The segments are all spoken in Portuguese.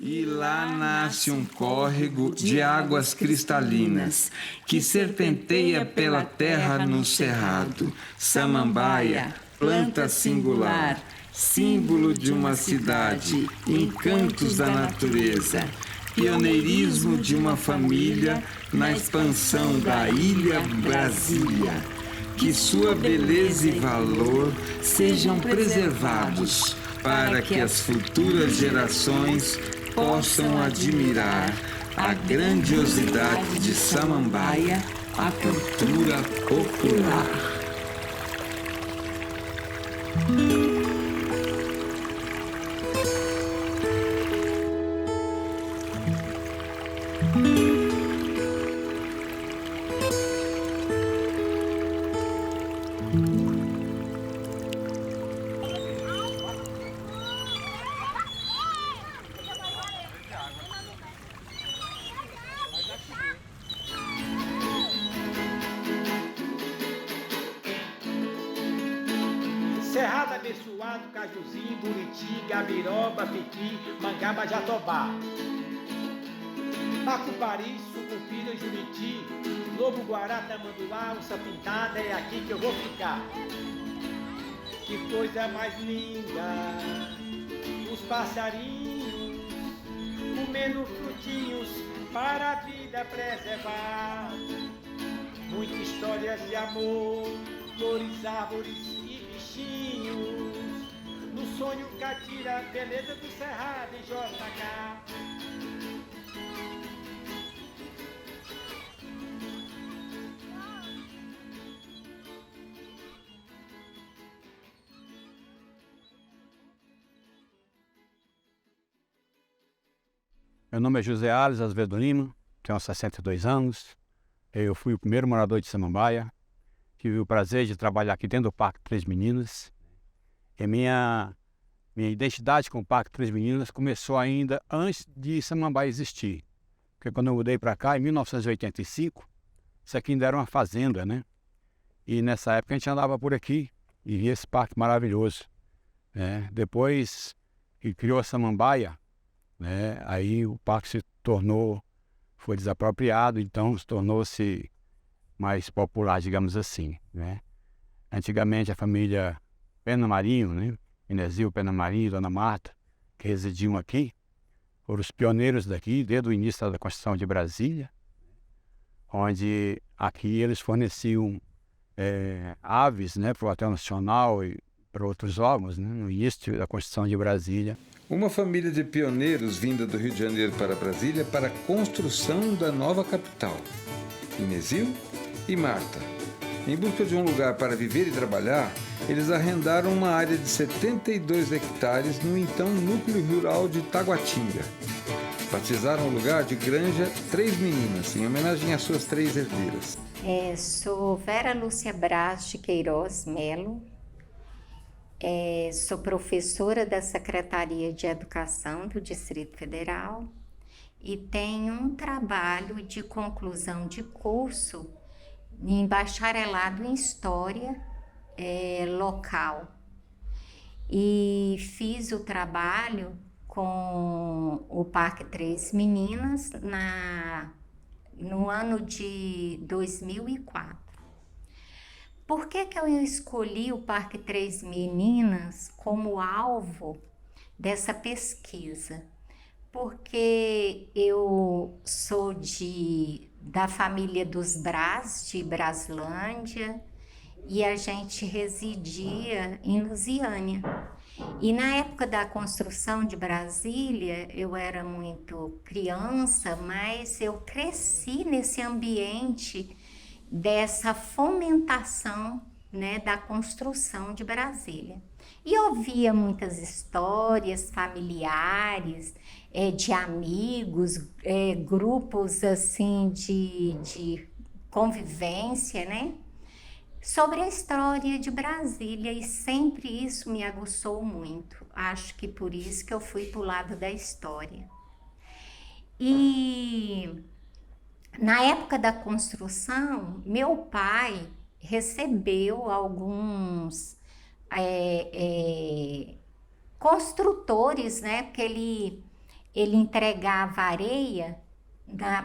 E lá nasce um córrego de águas cristalinas, que serpenteia pela terra no cerrado. Samambaia, planta singular, símbolo de uma cidade, encantos da natureza, pioneirismo de uma família na expansão da ilha Brasília. Que sua beleza e valor sejam preservados para que as futuras gerações possam admirar a grandiosidade de Samambaia, a cultura popular. Cerrado abençoado, Cajuzinho, Buriti, Gabiroba, Piqui, Mangaba, Jatobá. Bacupari, Sucupira, Juriti, Lobo, Guará, Tamanduá, Onça Pintada, é aqui que eu vou ficar. Que coisa mais linda, os passarinhos comendo frutinhos para a vida preservar. Muitas histórias de amor, flores, árvores e bichinhos. No sonho catira, beleza do cerrado em JK. Meu nome é José Ales Azevedo Lima, tenho 62 anos. Eu fui o primeiro morador de Samambaia. Tive o prazer de trabalhar aqui dentro do Parque Três Meninas. E minha identidade com o Parque Três Meninas começou ainda antes de Samambaia existir. Porque quando eu mudei para cá, em 1985, isso aqui ainda era uma fazenda, né? E nessa época a gente andava por aqui e via esse parque maravilhoso, né? Depois que criou a Samambaia, né? Aí o parque foi desapropriado, então tornou-se mais popular, digamos assim, né? Antigamente a família Pena Marinho, né? Inesio Pena Marinho e Dona Marta, que residiam aqui, foram os pioneiros daqui desde o início da construção de Brasília, onde aqui eles forneciam aves, né, para o Hotel Nacional e para outros órgãos, né, no início da construção de Brasília. Uma família de pioneiros vinda do Rio de Janeiro para Brasília para a construção da nova capital. Inesio e Marta. Em busca de um lugar para viver e trabalhar, eles arrendaram uma área de 72 hectares no então núcleo rural de Taguatinga. Batizaram o lugar de Granja Três Meninas, em homenagem às suas três herdeiras. Sou Vera Lúcia Braz de Queiroz Melo. Sou professora da Secretaria de Educação do Distrito Federal e tenho um trabalho de conclusão de curso em bacharelado em História local. E fiz o trabalho com o Parque Três Meninas no ano de 2004. Por que eu escolhi o Parque Três Meninas como alvo dessa pesquisa? Porque eu sou da família dos Braz, de Braslândia, e a gente residia em Lusiânia. E na época da construção de Brasília, eu era muito criança, mas eu cresci nesse ambiente dessa fomentação, né, da construção de Brasília. E ouvia muitas histórias familiares, de amigos, grupos assim de convivência, né, sobre a história de Brasília, e sempre isso me aguçou muito. Acho que por isso que eu fui para o lado da história. E na época da construção, meu pai recebeu alguns construtores, né? Porque ele entregava areia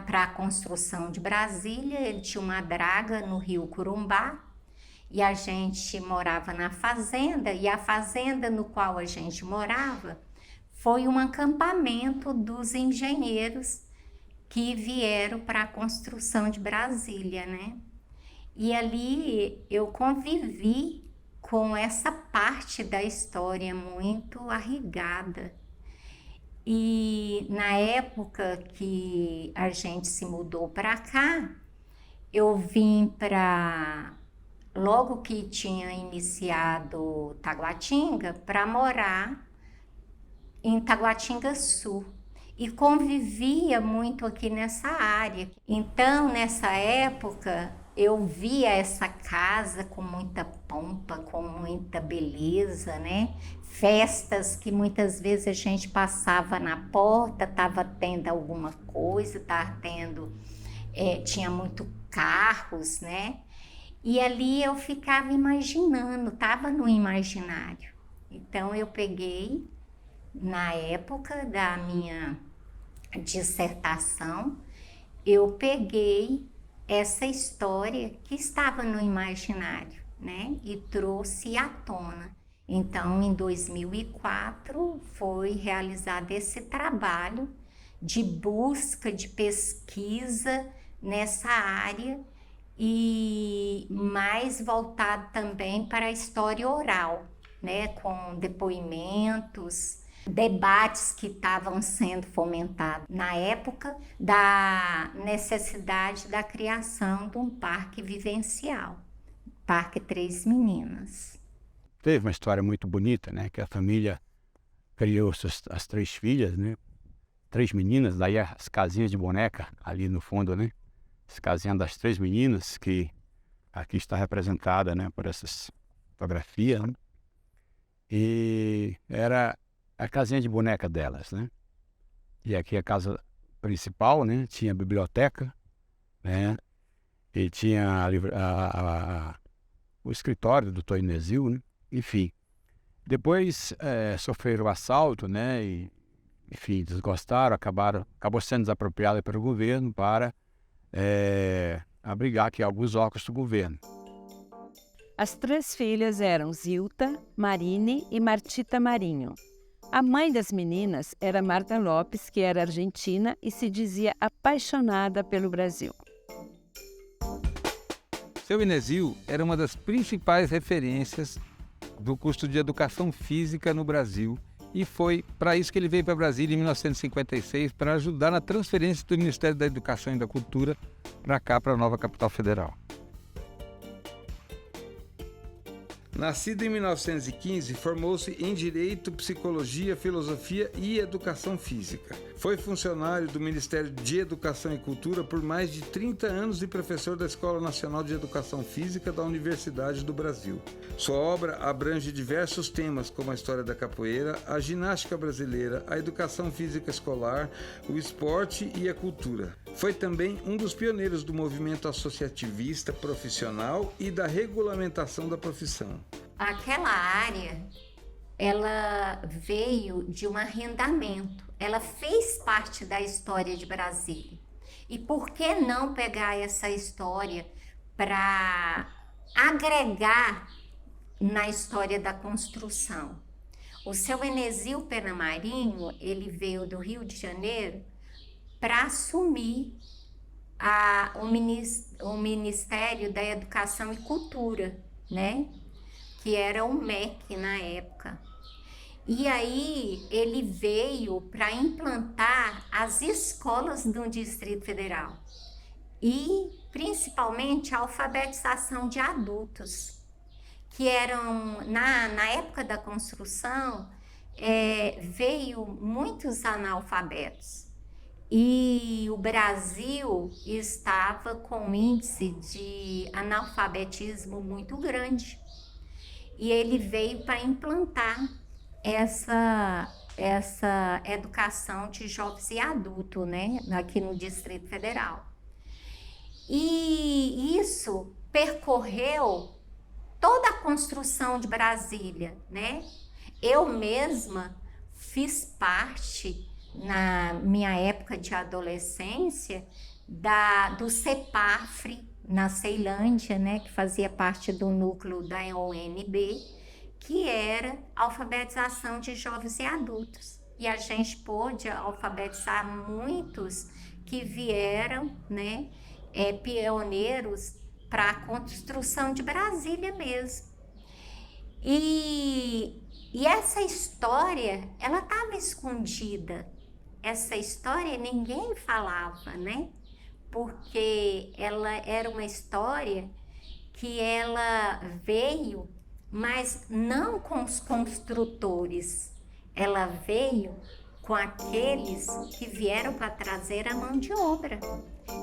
para a construção de Brasília. Ele tinha uma draga no Rio Corumbá e a gente morava na fazenda, e a fazenda no qual a gente morava foi um acampamento dos engenheiros que vieram para a construção de Brasília, né? E ali eu convivi com essa parte da história muito arraigada. E na época que a gente se mudou para cá, eu vim para, logo que tinha iniciado Taguatinga, para morar em Taguatinga Sul. E convivia muito aqui nessa área. Então, nessa época, eu via essa casa com muita pompa, com muita beleza, né? Festas que muitas vezes a gente passava na porta, estava tendo alguma coisa, tinha muito carros, né? E ali eu ficava imaginando, estava no imaginário. Então eu peguei, na época da minha dissertação, eu peguei essa história que estava no imaginário, né? E trouxe à tona. Então, em 2004, foi realizado esse trabalho de busca, de pesquisa nessa área, e mais voltado também para a história oral, né? Com depoimentos, debates que estavam sendo fomentados na época da necessidade da criação de um parque vivencial, Parque Três Meninas. Teve uma história muito bonita, né? Que a família criou as 3 filhas, né? 3 meninas, daí as casinhas de boneca ali no fundo, né? As casinhas das 3 meninas, que aqui está representada, né? Por essas fotografias, né? E era a casinha de boneca delas, né? E aqui a casa principal, né? Tinha a biblioteca, né? E tinha o escritório do Dr. Inesio, né? Enfim, depois sofreram o assalto, né? E, enfim, desgostaram, acabou sendo desapropriada pelo governo para abrigar aqui alguns órgãos do governo. As 3 filhas eram Zilta, Marine e Martita Marinho. A mãe das meninas era Marta Lopes, que era argentina e se dizia apaixonada pelo Brasil. Seu Inesio era uma das principais referências do curso de Educação Física no Brasil, e foi para isso que ele veio para Brasília em 1956, para ajudar na transferência do Ministério da Educação e da Cultura para cá, para a nova capital federal. Nascido em 1915, formou-se em Direito, Psicologia, Filosofia e Educação Física. Foi funcionário do Ministério de Educação e Cultura por mais de 30 anos e professor da Escola Nacional de Educação Física da Universidade do Brasil. Sua obra abrange diversos temas, como a história da capoeira, a ginástica brasileira, a educação física escolar, o esporte e a cultura. Foi também um dos pioneiros do movimento associativista profissional e da regulamentação da profissão. Aquela área, ela veio de um arrendamento, ela fez parte da história de Brasília. E por que não pegar essa história para agregar na história da construção? O seu Enesio Pena Marinho, ele veio do Rio de Janeiro para assumir o Ministério da Educação e Cultura, né? Que era o MEC na época. E aí ele veio para implantar as escolas do Distrito Federal e principalmente a alfabetização de adultos, que eram, na época da construção, veio muitos analfabetos. E o Brasil estava com um índice de analfabetismo muito grande. E ele veio para implantar essa educação de jovens e adultos, né, aqui no Distrito Federal. E isso percorreu toda a construção de Brasília, né? Eu mesma fiz parte na minha época de adolescência, do CEPAFRE, na Ceilândia, né, que fazia parte do núcleo da UNB, que era alfabetização de jovens e adultos. E a gente pôde alfabetizar muitos que vieram, né, pioneiros para a construção de Brasília mesmo. E essa história, ela estava escondida. Essa história ninguém falava, né? Porque ela era uma história que ela veio, mas não com os construtores. Ela veio com aqueles que vieram para trazer a mão de obra.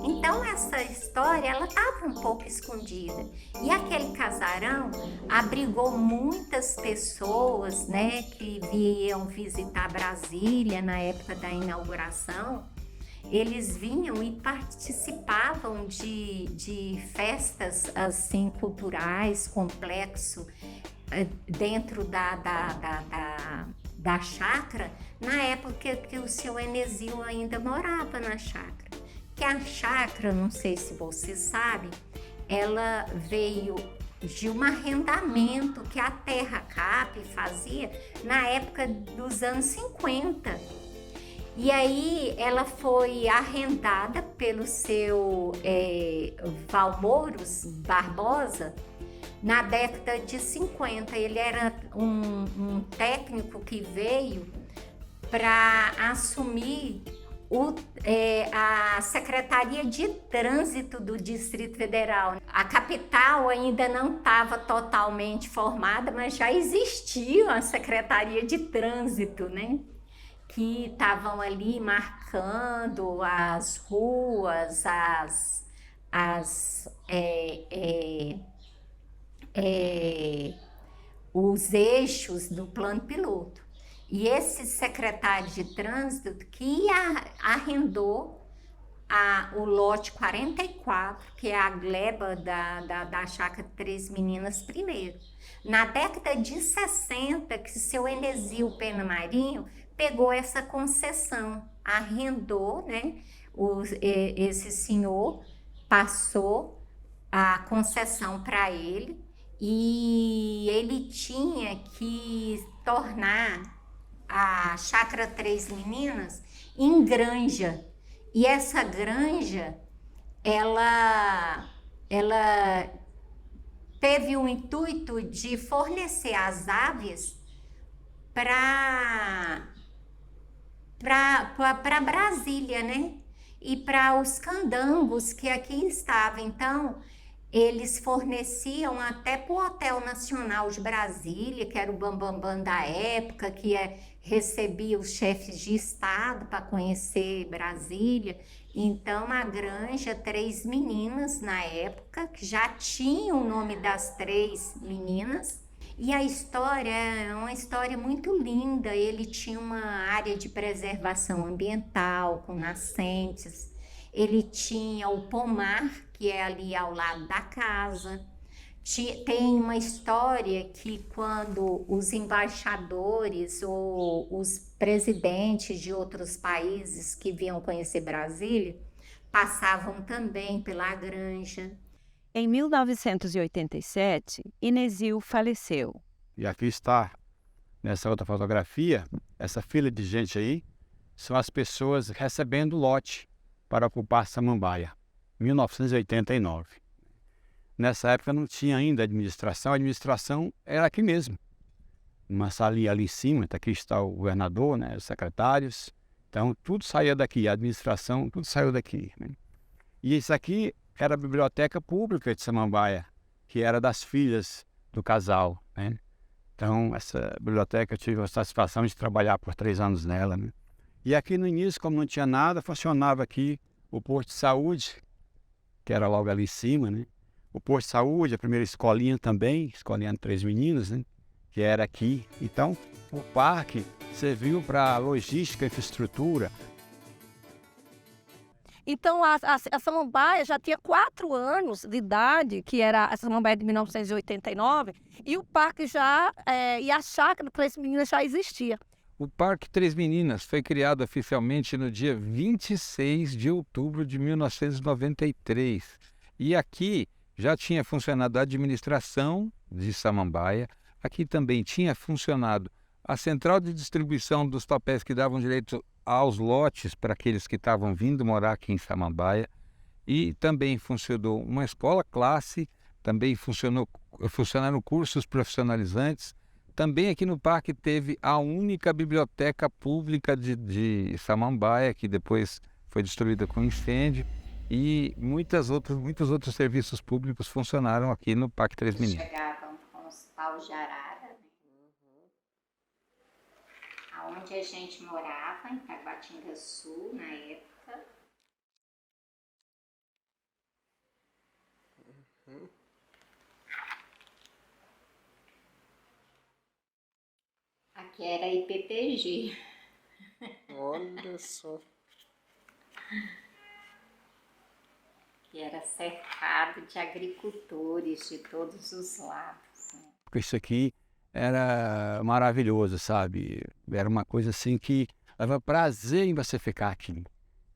Então essa história, ela estava um pouco escondida. E aquele casarão abrigou muitas pessoas, né, que vinham visitar Brasília na época da inauguração. Eles vinham e participavam de festas assim culturais, complexo, dentro da chácara, na época que o seu Enesio ainda morava na chácara. Que a chácara, não sei se você sabe, ela veio de um arrendamento que a Terra Cap fazia na época dos anos 50. E aí ela foi arrendada pelo seu Valmouros Barbosa na década de 50. Ele era um técnico que veio para assumir a Secretaria de Trânsito do Distrito Federal. A capital ainda não estava totalmente formada, mas já existia a Secretaria de Trânsito, né? Que estavam ali marcando as ruas, os eixos do plano piloto. E esse secretário de trânsito que arrendou o lote 44, que é a gleba da chácara Três Meninas primeiro. Na década de 60, que seu Enesio Pena Marinho pegou essa concessão, arrendou, né? Esse senhor passou a concessão para ele e ele tinha que tornar a chácara Três Meninas em granja. E essa granja, ela teve o intuito de fornecer as aves para Brasília, né? E para os candangos que aqui estavam. Então, eles forneciam até para o Hotel Nacional de Brasília, que era o bambambam da época, que recebia os chefes de estado para conhecer Brasília. Então, a granja Três Meninas, na época, que já tinha o nome das Três Meninas. E a história é uma história muito linda. Ele tinha uma área de preservação ambiental com nascentes. Ele tinha o pomar, que é ali ao lado da casa. Tem uma história que quando os embaixadores ou os presidentes de outros países que vinham conhecer Brasília passavam também pela granja. Em 1987, Enesio faleceu. E aqui está, nessa outra fotografia, essa fila de gente aí, são as pessoas recebendo lote para ocupar Samambaia, 1989. Nessa época não tinha ainda administração, a administração era aqui mesmo. Uma salinha ali em cima, aqui está o governador, né, os secretários. Então tudo saía daqui, a administração, tudo saiu daqui, né? E isso aqui era a biblioteca pública de Samambaia, que era das filhas do casal, né? Então essa biblioteca eu tive a satisfação de trabalhar por 3 anos nela, né? E aqui no início, como não tinha nada, funcionava aqui o posto de saúde, que era logo ali em cima, né? O posto de saúde, a primeira escolinha também, escolinha de Três Meninas, né? Que era aqui. Então, o parque serviu para logística e infraestrutura. Então, a Samambaia já tinha 4 anos de idade, que era a Samambaia de 1989, e o parque já, e a chácara Três Meninas já existia. O Parque Três Meninas foi criado oficialmente no dia 26 de outubro de 1993. E aqui já tinha funcionado a administração de Samambaia. Aqui também tinha funcionado a central de distribuição dos papéis que davam direito aos lotes para aqueles que estavam vindo morar aqui em Samambaia. E também funcionou uma escola classe, também funcionaram cursos profissionalizantes. Também aqui no parque teve a única biblioteca pública de Samambaia, que depois foi destruída com incêndio, e muitos outros serviços públicos funcionaram aqui no Parque Três Meninas. Chegavam com os paus de arara, né? Aonde a gente morava, em Taguatinga Sul, na época. Aqui era IPTG. Olha só. Que era cercado de agricultores de todos os lados, né? Isso aqui era maravilhoso, sabe? Era uma coisa assim que dava prazer em você ficar aqui,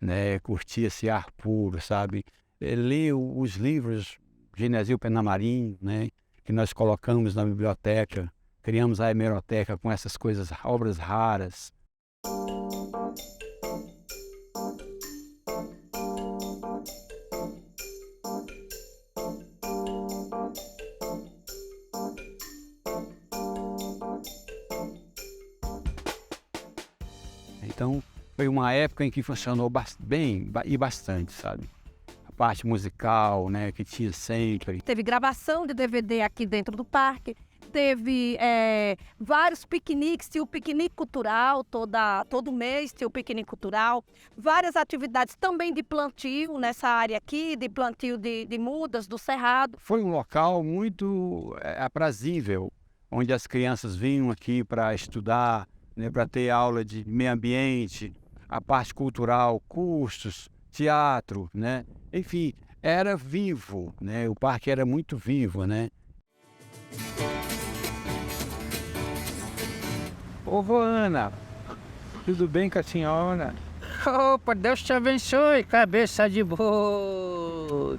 né? Curtir esse ar puro, sabe? Ler os livros de Inesíl Penamarim, né? Que nós colocamos na biblioteca, criamos a hemeroteca com essas coisas, obras raras. Então, foi uma época em que funcionou bem e bastante, sabe? A parte musical, né, que tinha sempre. Teve gravação de DVD aqui dentro do parque, teve vários piqueniques, tinha o piquenique cultural, todo mês tinha o piquenique cultural, várias atividades também de plantio nessa área aqui, de plantio de mudas, do cerrado. Foi um local muito aprazível, onde as crianças vinham aqui para estudar, né, para ter aula de meio ambiente, a parte cultural, cursos, teatro, né? Enfim, era vivo, né? O parque era muito vivo, né? Ô, vó Ana, tudo bem com a senhora? Opa, Deus te abençoe, cabeça de boi.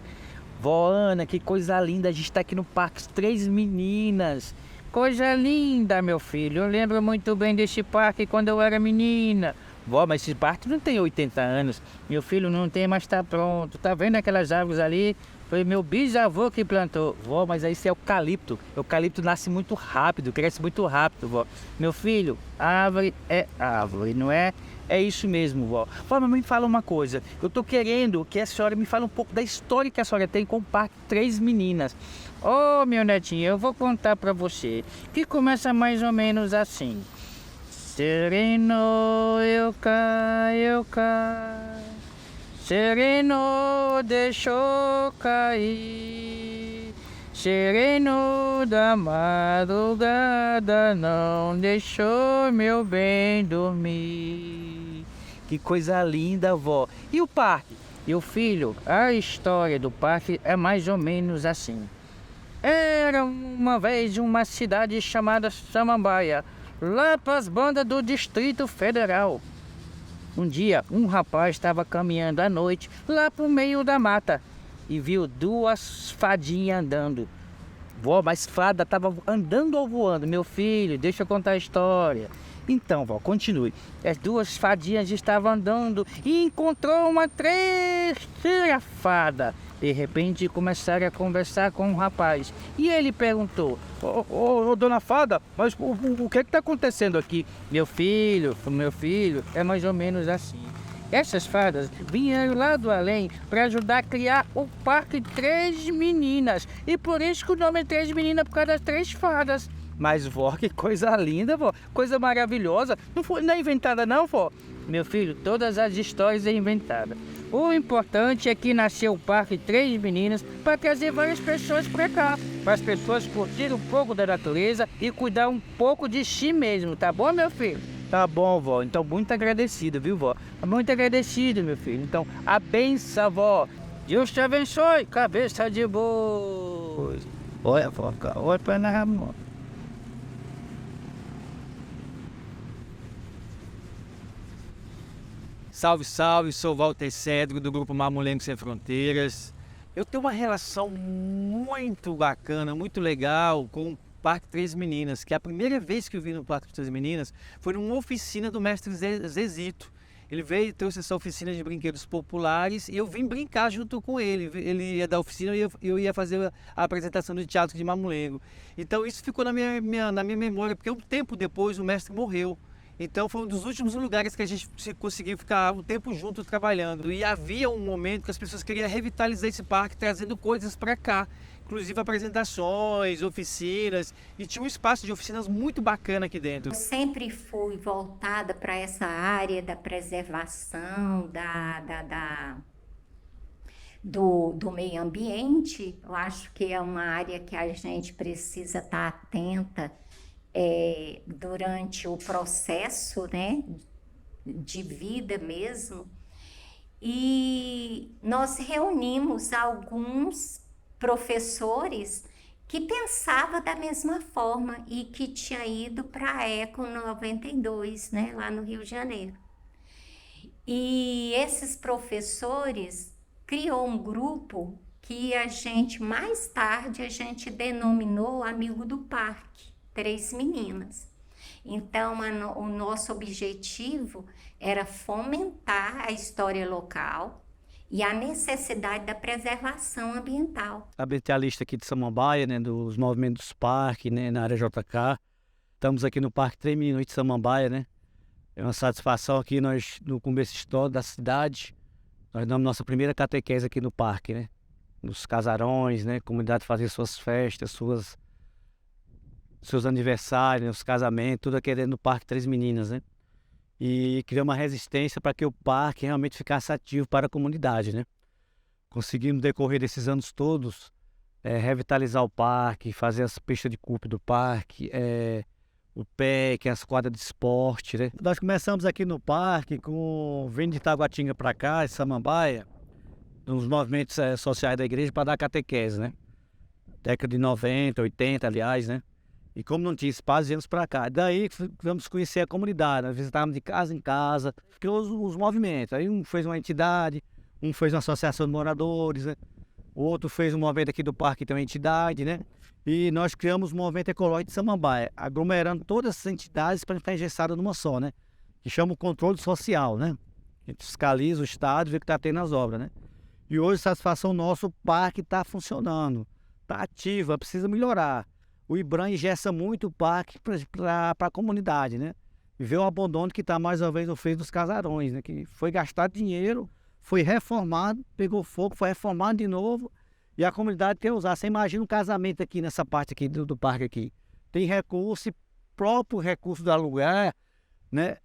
Vó Ana, que coisa linda, a gente tá aqui no Parque Três Meninas. Coisa linda, meu filho. Eu lembro muito bem desse parque quando eu era menina. Vó, mas esse parque não tem 80 anos. Meu filho não tem, mas tá pronto. Tá vendo aquelas árvores ali? Foi meu bisavô que plantou. Vó, mas aí isso é eucalipto. Eucalipto nasce muito rápido, cresce muito rápido, vó. Meu filho, árvore é árvore, não é? É isso mesmo, vó. Vó, mas me fala uma coisa. Eu tô querendo que a senhora me fale um pouco da história que a senhora tem com o Parque Três Meninas. Ô, meu netinho, eu vou contar pra você, que começa mais ou menos assim. Sereno, eu caio, sereno, deixou cair. Sereno da madrugada, não deixou meu bem dormir. Que coisa linda, vó. E o parque? E o filho, a história do parque é mais ou menos assim. Era uma vez uma cidade chamada Samambaia, lá para as bandas do Distrito Federal. Um dia, um rapaz estava caminhando à noite lá para o meio da mata e viu duas fadinhas andando. Vó, mas fada estava andando ou voando? Meu filho, deixa eu contar a história. Então, vó, continue. As duas fadinhas estavam andando e encontrou uma terceira fada. De repente, começaram a conversar com o rapaz. E ele perguntou: Ô, dona fada, mas o que está acontecendo aqui? Meu filho, é mais ou menos assim. Essas fadas vieram lá do além para ajudar a criar o Parque Três Meninas. E por isso que o nome é Três Meninas, por causa das três fadas. Mas, vó, que coisa linda, vó. Coisa maravilhosa. Não é inventada não, vó? Meu filho, todas as histórias é inventada. O importante é que nasceu o Parque Três Meninas para trazer várias pessoas para cá. Para as pessoas curtirem um pouco da natureza e cuidar um pouco de si mesmo. Tá bom, meu filho? Tá bom, vó. Então, muito agradecido, viu, vó? Muito agradecido, meu filho. Então, a benção, vó. Deus te abençoe, cabeça de boi. Olha, vó, olha para na mão. Salve, salve, sou Walter Cedro, do Grupo Mamulengo Sem Fronteiras. Eu tenho uma relação muito bacana, muito legal com o Parque Três Meninas, que a primeira vez que eu vim no Parque Três Meninas foi numa oficina do mestre Zezito. Ele veio e trouxe essa oficina de brinquedos populares e eu vim brincar junto com ele. Ele ia dar oficina e eu ia fazer a apresentação do teatro de Mamulengo. Então isso ficou na minha memória, porque um tempo depois o mestre morreu. Então foi um dos últimos lugares que a gente conseguiu ficar um tempo junto trabalhando. E havia um momento que as pessoas queriam revitalizar esse parque, trazendo coisas para cá. Inclusive apresentações, oficinas, e tinha um espaço de oficinas muito bacana aqui dentro. Eu sempre fui voltada para essa área da preservação, do meio ambiente. Eu acho que é uma área que a gente precisa estar atenta durante o processo, né, de vida mesmo. E nós reunimos alguns professores que pensavam da mesma forma e que tinha ido para a Eco 92, né, lá no Rio de Janeiro. E esses professores criou um grupo que mais tarde a gente denominou Amigo do Parque, Três Meninas. Então, o nosso objetivo era fomentar a história local e a necessidade da preservação ambiental. Ambientalista aqui de Samambaia, né, dos movimentos dos parques, né, na área JK. Estamos aqui no Parque Três Meninas de Samambaia, né? É uma satisfação aqui, nós, no começo histórico da cidade, nós damos nossa primeira catequese aqui no parque, né? Nos casarões, né? Comunidade fazer suas festas, seus aniversários, né? Os casamentos, tudo aqui dentro do Parque Três Meninas, né? E criar uma resistência para que o parque realmente ficasse ativo para a comunidade, né? Conseguimos, no decorrer desses anos todos, revitalizar o parque, fazer as pistas de cupe do parque, o PEC, as quadras de esporte, né? Nós começamos aqui no parque, vindo de Taguatinga para cá, de Samambaia, nos movimentos sociais da igreja para dar catequese, né? Década de 90, 80, aliás, né? E como não tinha espaço, viemos para cá. Daí vamos conhecer a comunidade, nós visitávamos de casa em casa, os movimentos. Aí um fez uma entidade, um fez uma associação de moradores, né? O outro fez um movimento aqui do parque, tem uma entidade, né? E nós criamos um movimento ecológico de Samambaia, aglomerando todas essas entidades para estar engessada numa só, né? Que chama o controle social, né? A gente fiscaliza o estado, vê o que está tendo nas obras, né? E hoje, satisfação nossa, o parque está funcionando, está ativo, precisa melhorar. O IBRAM engessa muito o parque para a comunidade, né? E vê o abandono que está mais uma vez no feio dos casarões, né? Que foi gastado dinheiro, foi reformado, pegou fogo, foi reformado de novo e a comunidade quer usar. Você imagina um casamento aqui nessa parte aqui do parque aqui. Tem recurso, próprio recurso do aluguel, né?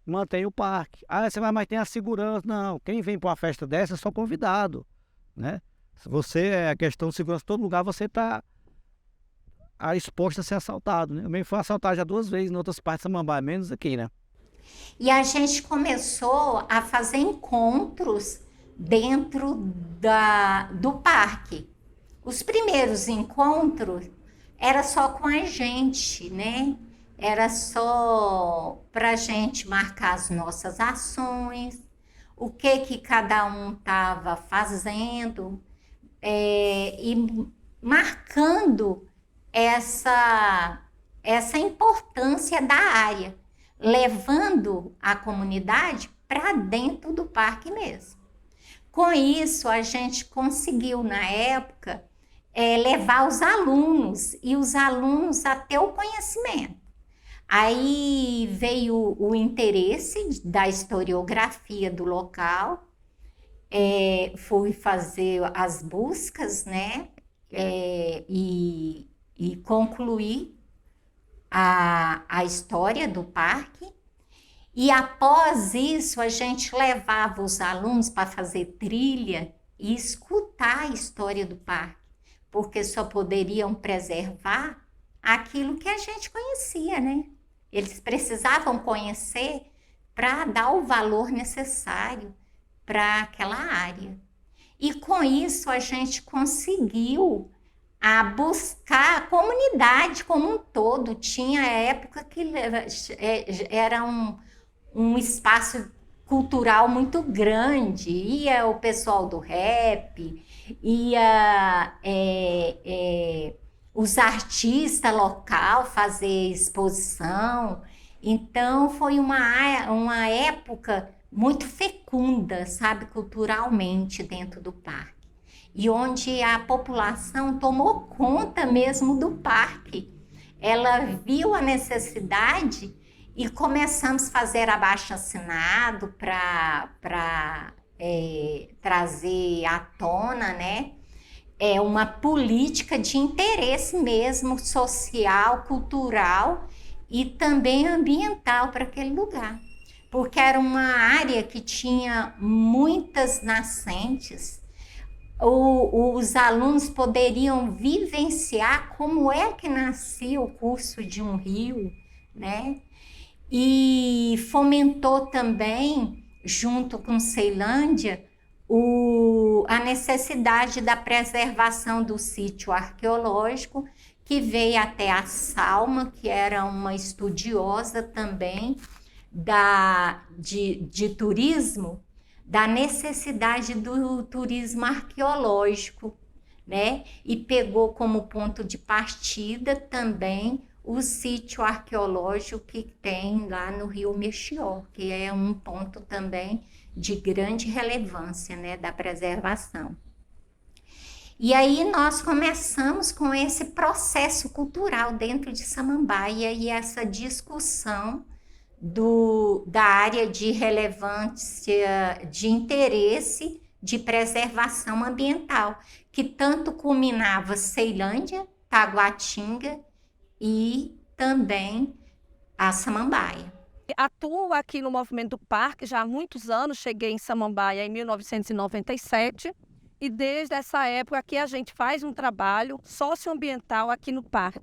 Mantém o parque. Ah, você vai, mas tem a segurança. Não, quem vem para uma festa dessa é só convidado, né? Se você, a questão de segurança, em todo lugar você está exposto a ser assaltado, né? Eu mesmo fui assaltado já 2 vezes em outras partes de Samambaia, menos aqui, né? E a gente começou a fazer encontros dentro do parque. Os primeiros encontros era só com a gente, né? Era só para a gente marcar as nossas ações, o que cada um estava fazendo, e marcando essa importância da área, levando a comunidade para dentro do parque mesmo. Com isso, a gente conseguiu, na época, levar os alunos e os alunos a ter o conhecimento. Aí veio o interesse da historiografia do local, fui fazer as buscas, né, e concluir a história do parque. E após isso, a gente levava os alunos para fazer trilha e escutar a história do parque, porque só poderiam preservar aquilo que a gente conhecia, né? Eles precisavam conhecer para dar o valor necessário para aquela área. E com isso a gente conseguiu buscar a comunidade como um todo. Tinha época que era um espaço cultural muito grande. Ia o pessoal do rap, ia os artistas local fazer exposição. Então, foi uma época muito fecunda, sabe, culturalmente dentro do parque. E onde a população tomou conta mesmo do parque. Ela viu a necessidade e começamos a fazer abaixo-assinado para trazer à tona, né? Uma política de interesse mesmo social, cultural e também ambiental para aquele lugar. Porque era uma área que tinha muitas nascentes. Os alunos poderiam vivenciar como é que nascia o curso de um rio, né? E fomentou também, junto com Ceilândia, a necessidade da preservação do sítio arqueológico, que veio até a Salma, que era uma estudiosa também de turismo, da necessidade do turismo arqueológico, né? E pegou como ponto de partida também o sítio arqueológico que tem lá no Rio Mexió, que é um ponto também de grande relevância, né, da preservação. E aí nós começamos com esse processo cultural dentro de Samambaia e essa discussão da área de relevância, de interesse, de preservação ambiental, que tanto culminava Ceilândia, Taguatinga e também a Samambaia. Atuo aqui no movimento do parque já há muitos anos, cheguei em Samambaia em 1997 e desde essa época que a gente faz um trabalho socioambiental aqui no parque.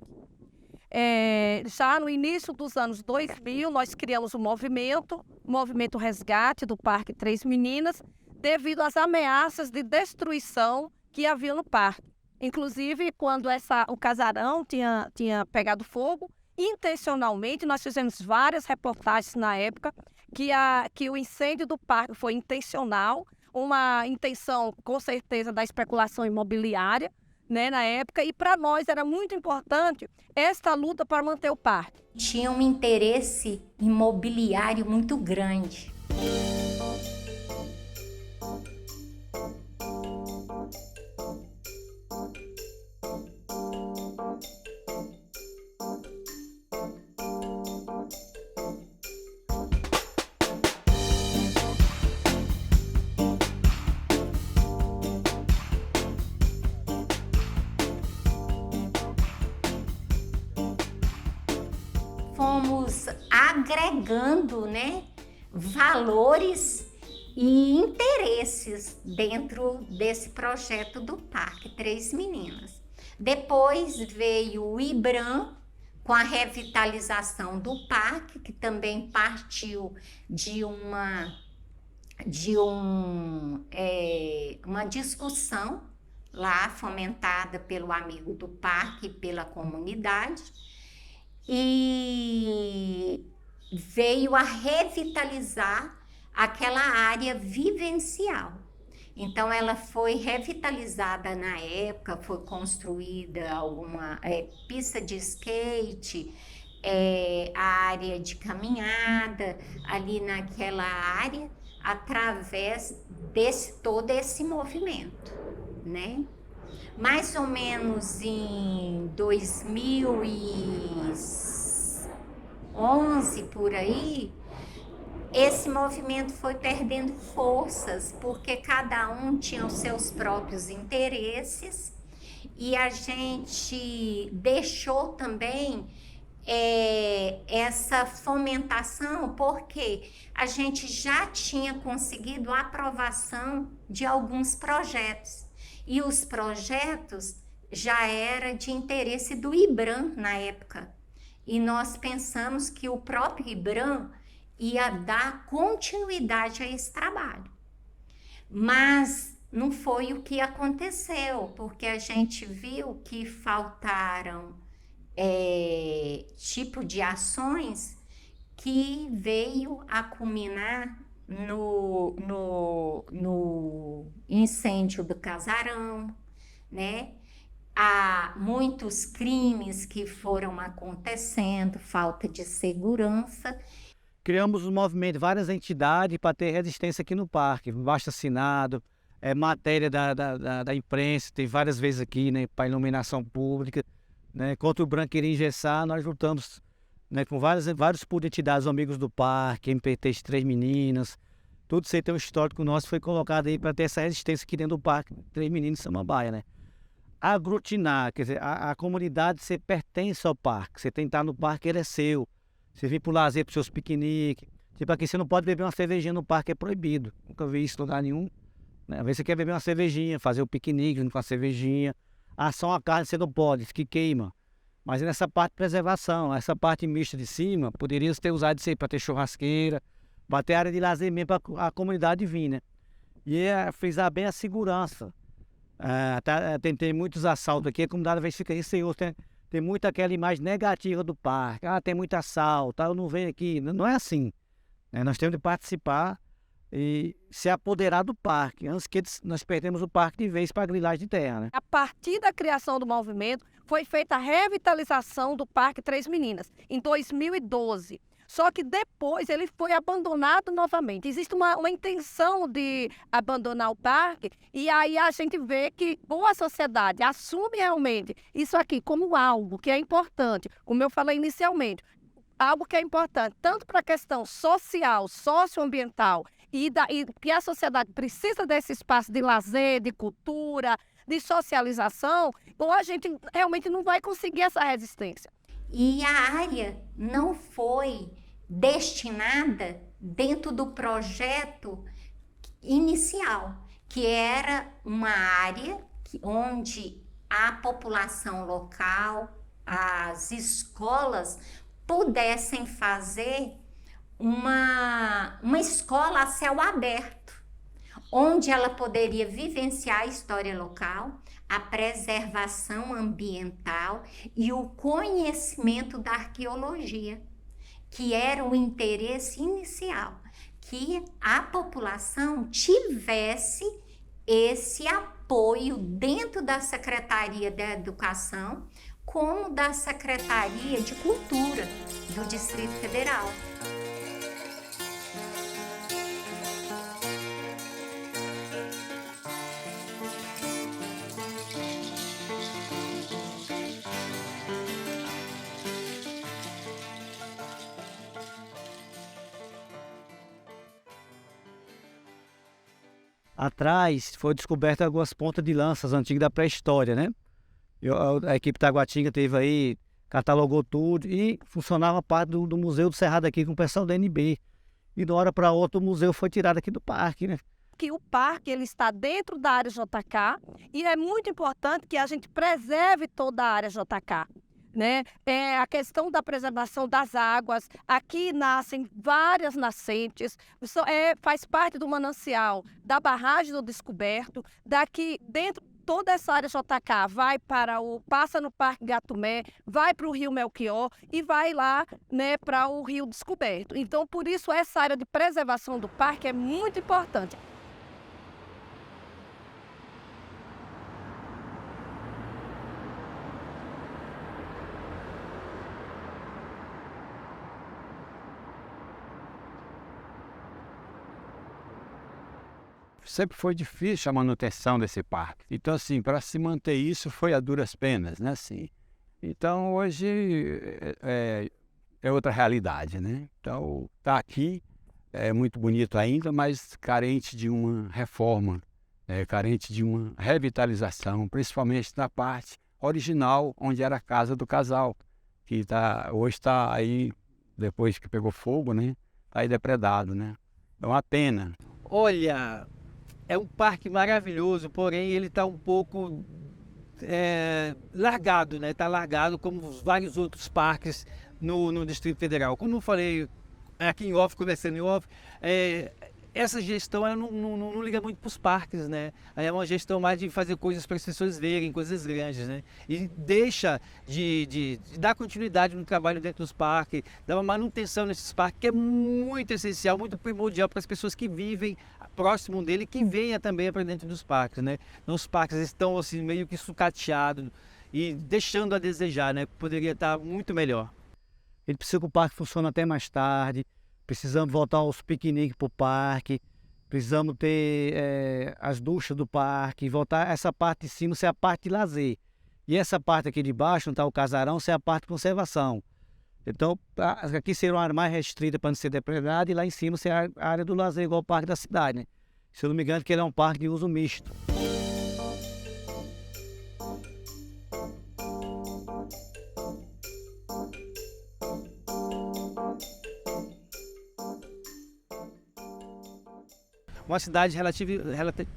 Já no início dos anos 2000, nós criamos o movimento Resgate do Parque Três Meninas, devido às ameaças de destruição que havia no parque. Inclusive, quando o casarão tinha pegado fogo, intencionalmente, nós fizemos várias reportagens na época que o incêndio do parque foi intencional, uma intenção, com certeza, da especulação imobiliária, né, na época, e para nós era muito importante esta luta para manter o parque. Tinha um interesse imobiliário muito grande. Fomos agregando, né, valores e interesses dentro desse projeto do Parque Três Meninas. Depois veio o IBRAM, com a revitalização do parque, que também partiu de uma discussão lá fomentada pelo amigo do parque e pela comunidade. E veio a revitalizar aquela área vivencial. Então, ela foi revitalizada na época, foi construída alguma pista de skate, a área de caminhada, ali naquela área, através todo esse movimento, né? Mais ou menos em 2011, por aí, esse movimento foi perdendo forças, porque cada um tinha os seus próprios interesses e a gente deixou também essa fomentação, porque a gente já tinha conseguido a aprovação de alguns projetos. E os projetos já eram de interesse do IBRAM na época. E nós pensamos que o próprio IBRAM ia dar continuidade a esse trabalho. Mas não foi o que aconteceu, porque a gente viu que faltaram tipo de ações que veio a culminar no incêndio do casarão, né? Há muitos crimes que foram acontecendo, falta de segurança. Criamos um movimento, várias entidades para ter resistência aqui no parque, abaixo-assinado, matéria da imprensa, tem várias vezes aqui, né, para iluminação pública, né, contra o branco querer engessar, nós lutamos, né, com vários por entidades, amigos do parque, MPT de Três Meninas, tudo isso aí tem um histórico nosso, foi colocado aí para ter essa resistência aqui dentro do parque, Três Meninos e Samambaia, né. Aglutinar, quer dizer, a comunidade, você pertence ao parque, você tem que estar no parque, ele é seu. Você vem pro lazer, pros seus piqueniques. Tipo aqui, você não pode beber uma cervejinha no parque, é proibido. Nunca vi isso em lugar nenhum. Né? Às vezes você quer beber uma cervejinha, fazer o piquenique com a cervejinha. Assar uma carne você não pode, isso que queima. Mas nessa parte de preservação, essa parte mista de cima, poderia ter usado isso aí para ter churrasqueira, para ter área de lazer mesmo para a comunidade vir, né? E frisar bem a segurança. Tem muitos assaltos aqui, a comunidade às vezes fica receosa, tem muito aquela imagem negativa do parque, tem muito assalto, eu não venho aqui, não é assim, né? Nós temos de participar e se apoderar do parque, antes que nós perdemos o parque de vez para a grilagem de terra, né? A partir da criação do movimento, foi feita a revitalização do Parque Três Meninas, em 2012. Só que depois ele foi abandonado novamente. Existe uma intenção de abandonar o parque e aí a gente vê que a sociedade assume realmente isso aqui como algo que é importante, como eu falei inicialmente, algo que é importante tanto para a questão social, socioambiental e que a sociedade precisa desse espaço de lazer, de cultura, de socialização, ou a gente realmente não vai conseguir essa resistência. E a área não foi destinada dentro do projeto inicial, que era uma área onde a população local, as escolas pudessem fazer uma escola a céu aberto, onde ela poderia vivenciar a história local, a preservação ambiental e o conhecimento da arqueologia, que era o interesse inicial, que a população tivesse esse apoio dentro da Secretaria da Educação, como da Secretaria de Cultura do Distrito Federal. Atrás foi descoberta algumas pontas de lanças antigas da pré-história, né? A equipe Taguatinga teve aí, catalogou tudo e funcionava parte do Museu do Cerrado aqui com o pessoal da NB. E de uma hora para outra o museu foi tirado aqui do parque, né? Que o parque ele está dentro da área JK e é muito importante que a gente preserve toda a área JK. Né? A questão da preservação das águas, aqui nascem várias nascentes, faz parte do manancial da barragem do Descoberto, daqui dentro toda essa área JK passa no Parque Gatumé, vai para o Rio Melchior e vai lá, né, para o Rio Descoberto. Então, por isso, essa área de preservação do parque é muito importante. Sempre foi difícil a manutenção desse parque. Então, assim, para se manter isso foi a duras penas, né? Assim, então, hoje é outra realidade, né? Então, tá aqui, é muito bonito ainda, mas carente de uma reforma, carente de uma revitalização, principalmente na parte original, onde era a casa do casal, que hoje está aí, depois que pegou fogo, né? Está aí depredado, né? É uma pena. Olha, é um parque maravilhoso, porém ele está um pouco largado, né? Está largado como vários outros parques no Distrito Federal. Como eu falei aqui em off, conversando em off, essa gestão ela não liga muito para os parques, né? É uma gestão mais de fazer coisas para as pessoas verem, coisas grandes, né? E deixa de dar continuidade no trabalho dentro dos parques, dar uma manutenção nesses parques, que é muito essencial, muito primordial para as pessoas que vivem próximo dele e que venham também para dentro dos parques, né? Então, os parques estão assim, meio que sucateados e deixando a desejar, né? Poderia estar muito melhor. Ele precisa que o parque funcione até mais tarde. Precisamos voltar aos piqueniques para o parque, precisamos ter as duchas do parque, voltar essa parte de cima ser a parte de lazer. E essa parte aqui de baixo, onde está o casarão, ser a parte de conservação. Então, aqui seria uma área mais restrita para não ser depredada e lá em cima ser a área do lazer, igual o parque da cidade, né? Se eu não me engano, que ele é um parque de uso misto. Uma cidade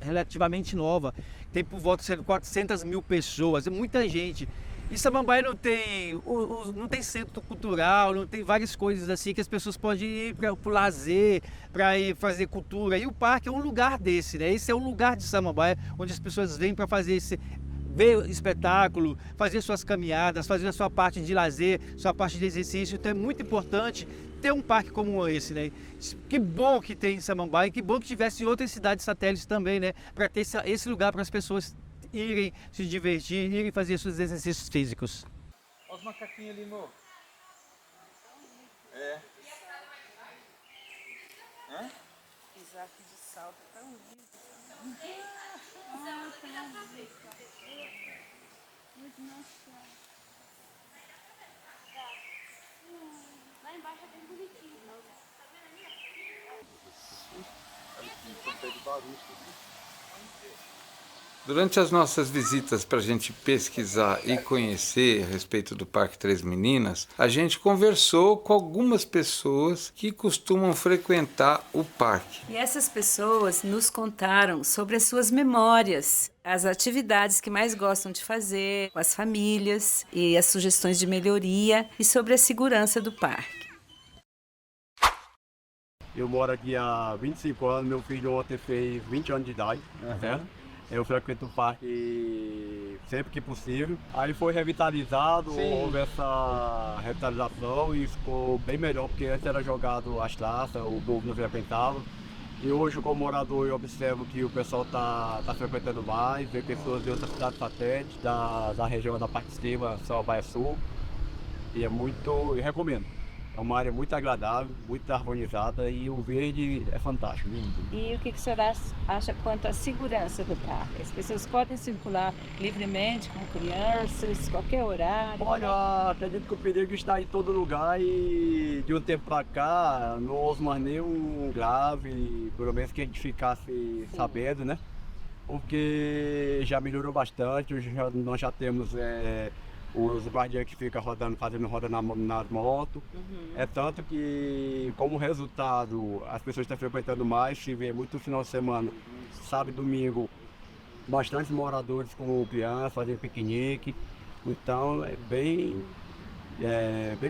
relativamente nova, tem por volta de 400 mil pessoas, é muita gente. E Samambaia não tem centro cultural, não tem várias coisas assim que as pessoas podem ir para o lazer, para ir fazer cultura. E o parque é um lugar desse, né? Esse é o lugar de Samambaia, onde as pessoas vêm para fazer ver espetáculo, fazer suas caminhadas, fazer a sua parte de lazer, sua parte de exercício. Então é muito importante ter um parque como esse, né? Que bom que tem em Samambaia, que bom que tivesse em outras cidades satélites também, né? Para ter esse lugar para as pessoas irem se divertir, irem fazer seus exercícios físicos. Olha os macaquinhos ali, amor. É. Hã? Isaac de salto tão lindo. Lá embaixo é bem bonitinho. Durante as nossas visitas para a gente pesquisar e conhecer a respeito do Parque Três Meninas, a gente conversou com algumas pessoas que costumam frequentar o parque. E essas pessoas nos contaram sobre as suas memórias, as atividades que mais gostam de fazer com as famílias e as sugestões de melhoria e sobre a segurança do parque. Eu moro aqui há 25 anos, meu filho ontem fez 20 anos de idade, certo? Eu frequento o parque sempre que possível. Aí foi revitalizado, houve essa revitalização e ficou bem melhor, porque antes era jogado as taças, o povo não frequentava. E hoje, como morador, eu observo que o pessoal tá frequentando mais, vê pessoas de outras cidades satélites, da região da parte de cima, Samambaia Sul. E eu recomendo. É uma área muito agradável, muito harmonizada e o verde é fantástico, lindo. E o que o senhor acha quanto à segurança do parque? As pessoas podem circular livremente com crianças, qualquer horário? Olha, acredito que o perigo está em todo lugar e de um tempo para cá não houve mais nenhum grave, pelo menos que a gente ficasse sabendo, né? Porque já melhorou bastante, nós já temos os guardiões que ficam fazendo roda nas motos. É tanto que, como resultado, as pessoas estão frequentando mais, se vê muito final de semana, sábado e domingo, bastantes moradores com crianças, fazendo piquenique. Então é bem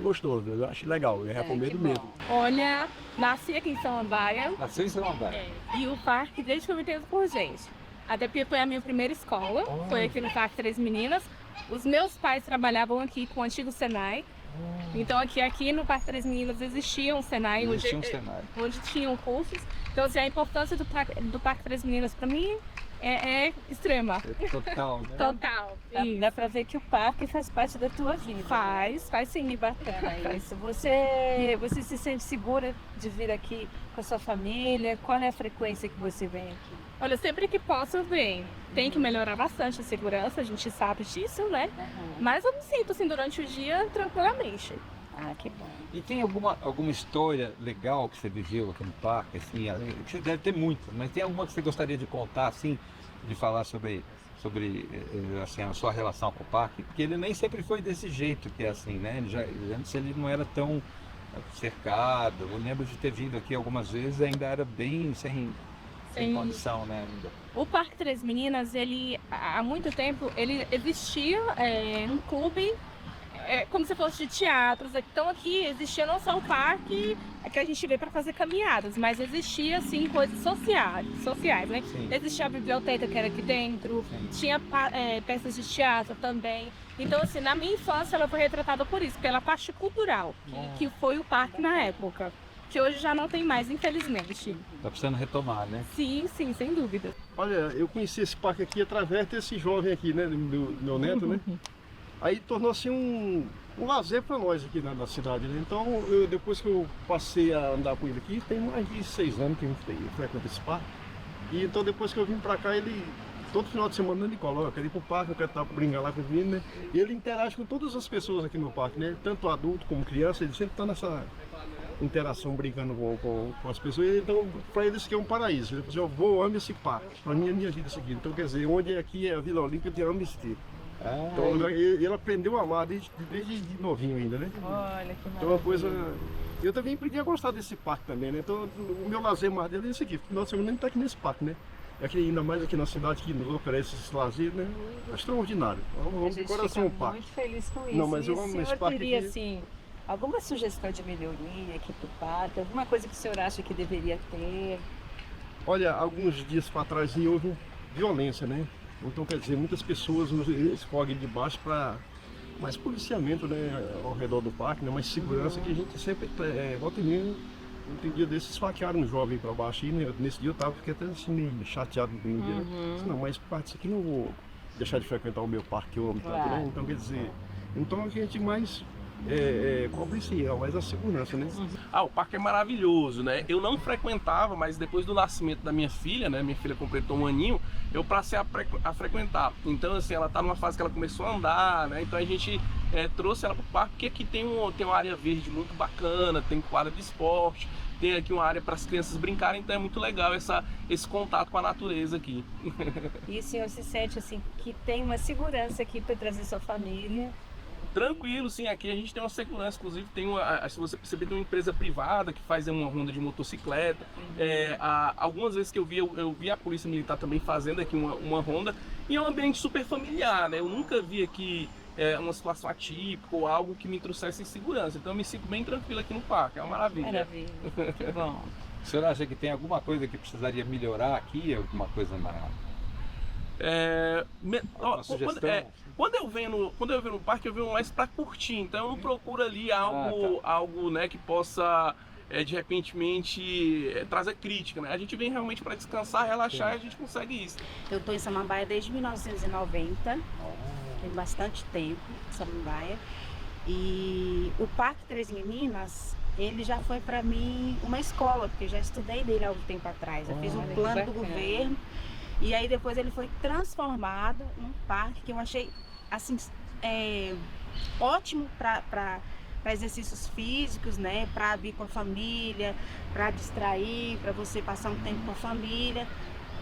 gostoso, eu acho legal, eu recomendo mesmo. Olha, nasci aqui em Samambaia. Nasceu em Samambaia? E o parque desde que eu me entendo por gente. Até porque foi a minha primeira escola, foi aqui no Parque Três Meninas. Os meus pais trabalhavam aqui com o antigo Senai. Então aqui no Parque Três Meninas existia um Senai, onde tinham cursos. Então assim, a importância do Parque Três Meninas para mim é extrema. Total, né? Total. Dá pra ver que o parque faz parte da tua vida. Faz sim. Bacana isso. Você se sente segura de vir aqui com a sua família? Qual é a frequência que você vem aqui? Olha, sempre que posso eu venho. Tem que melhorar bastante a segurança, a gente sabe disso, né? Mas eu me sinto assim durante o dia tranquilamente. Ah, que bom. E tem alguma história legal que você viveu aqui no parque, assim, que você deve ter muito, mas tem alguma que você gostaria de contar, assim, de falar sobre assim, a sua relação com o parque? Porque ele nem sempre foi desse jeito, que é assim, né? Antes ele não era tão cercado. Eu lembro de ter vindo aqui algumas vezes, ainda era bem sem condição, né? Ainda. O Parque Três Meninas, ele há muito tempo, ele existia um clube como se fosse de teatros. Então aqui existia não só o parque que a gente vê para fazer caminhadas, mas existia assim coisas sociais, né? Sim. Existia a biblioteca que era aqui dentro, tinha peças de teatro também. Então assim, na minha infância ela foi retratada por isso, pela parte cultural, que foi o parque na época, que hoje já não tem mais, infelizmente. Tá precisando retomar, né? Sim, sem dúvida. Olha, eu conheci esse parque aqui através desse jovem aqui, né, do meu neto, né? Aí tornou-se um lazer para nós aqui na cidade, né? Então, depois que eu passei a andar com ele aqui, tem mais de 6 anos que eu frequento esse parque. E então, depois que eu vim para cá, ele, todo final de semana, ele coloca, eu quero ir pro parque, eu quero estar brincando lá com ele, né? E ele interage com todas as pessoas aqui no parque, né? Tanto adulto como criança, ele sempre está nessa interação, brincando com as pessoas. Então, para eles que é um paraíso. Ele falou assim, eu amo esse parque, para mim é minha vida isso aqui. Então, quer dizer, onde é aqui é a Vila Olímpia, eu amo esse tipo. Então ele aprendeu a amar desde novinho ainda, né? Olha que então uma coisa. Eu também aprendi a gostar desse parque também, né? Então o meu lazer mais dele é esse aqui. Final de semana nem tá aqui nesse parque, né? Aqui, ainda mais aqui na cidade que nos oferece esse lazer, né? É extraordinário. Vamos de coração o parque. Muito feliz com isso. Não, mas eu amo esse parque teria, aqui. Assim, alguma sugestão de melhoria aqui pro parque? Alguma coisa que o senhor acha que deveria ter? Olha, alguns dias para trás houve violência, né? Então, quer dizer, muitas pessoas escorrem de baixo para mais policiamento, né, ao redor do parque, né, mais segurança, que a gente sempre volta e meia. Tem dia desses esfaquearam um jovem para baixo e nesse dia eu fiquei até assim meio chateado no dia. Né? Não, mas parte disso aqui não vou deixar de frequentar o meu parque que eu amo tanto, né? Então, quer dizer, então a gente mais cobre isso aí, mais a segurança, né? O parque é maravilhoso, né? Eu não frequentava, mas depois do nascimento da minha filha, né? Minha filha completou 1 aninho, eu passei a frequentar. Então, assim, ela tá numa fase que ela começou a andar, né? Então a gente trouxe ela pro parque, porque aqui tem uma área verde muito bacana, tem quadra de esporte, tem aqui uma área para as crianças brincarem, então é muito legal esse contato com a natureza aqui. E o senhor se sente, assim, que tem uma segurança aqui para trazer sua família? Tranquilo, sim, aqui a gente tem uma segurança, inclusive se você perceber, tem uma empresa privada que faz uma ronda de motocicleta. Algumas vezes que eu vi a polícia militar também fazendo aqui uma ronda, e é um ambiente super familiar, né? Eu nunca vi aqui uma situação atípica ou algo que me trouxesse insegurança, então eu me sinto bem tranquilo aqui no parque, é uma maravilha. Maravilha, que bom. O senhor acha que tem alguma coisa que precisaria melhorar aqui, alguma coisa na... sugestão? Quando eu venho no parque, eu venho mais para curtir, então eu não procuro ali algo, né, que possa de repentemente trazer crítica, né? A gente vem realmente para descansar, relaxar. Sim. E a gente consegue isso. Eu estou em Samambaia desde 1990, tem bastante tempo em Samambaia, e o Parque Três Meninas, ele já foi para mim uma escola, porque eu já estudei dele há um tempo atrás. Eu fiz um plano do governo. E aí depois ele foi transformado num parque que eu achei assim ótimo para exercícios físicos, né? Para vir com a família, para distrair, para você passar um tempo com a família.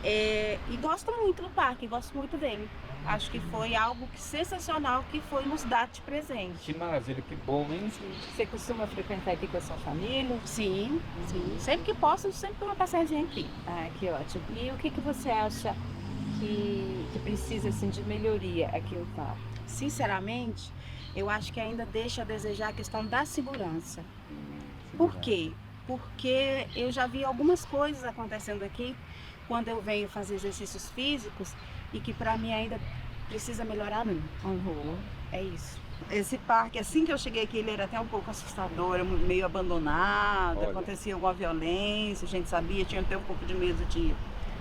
E gosto muito do parque, gosto muito dele. Acho que foi algo sensacional que foi nos dar de presente. Que maravilha, que bom, hein? Você costuma frequentar aqui com a sua família? Sim, sim. Sempre que posso, eu sempre dou uma passadinha aqui. Ah, que ótimo. E o que você acha que precisa assim, de melhoria aqui no parque? Sinceramente, eu acho que ainda deixa a desejar a questão da segurança. Por quê? Porque eu já vi algumas coisas acontecendo aqui quando eu venho fazer exercícios físicos e que para mim ainda precisa melhorar muito. É isso. Esse parque, assim que eu cheguei aqui, ele era até um pouco assustador, meio abandonado. Olha. Acontecia alguma violência, a gente sabia, tinha até um pouco de medo de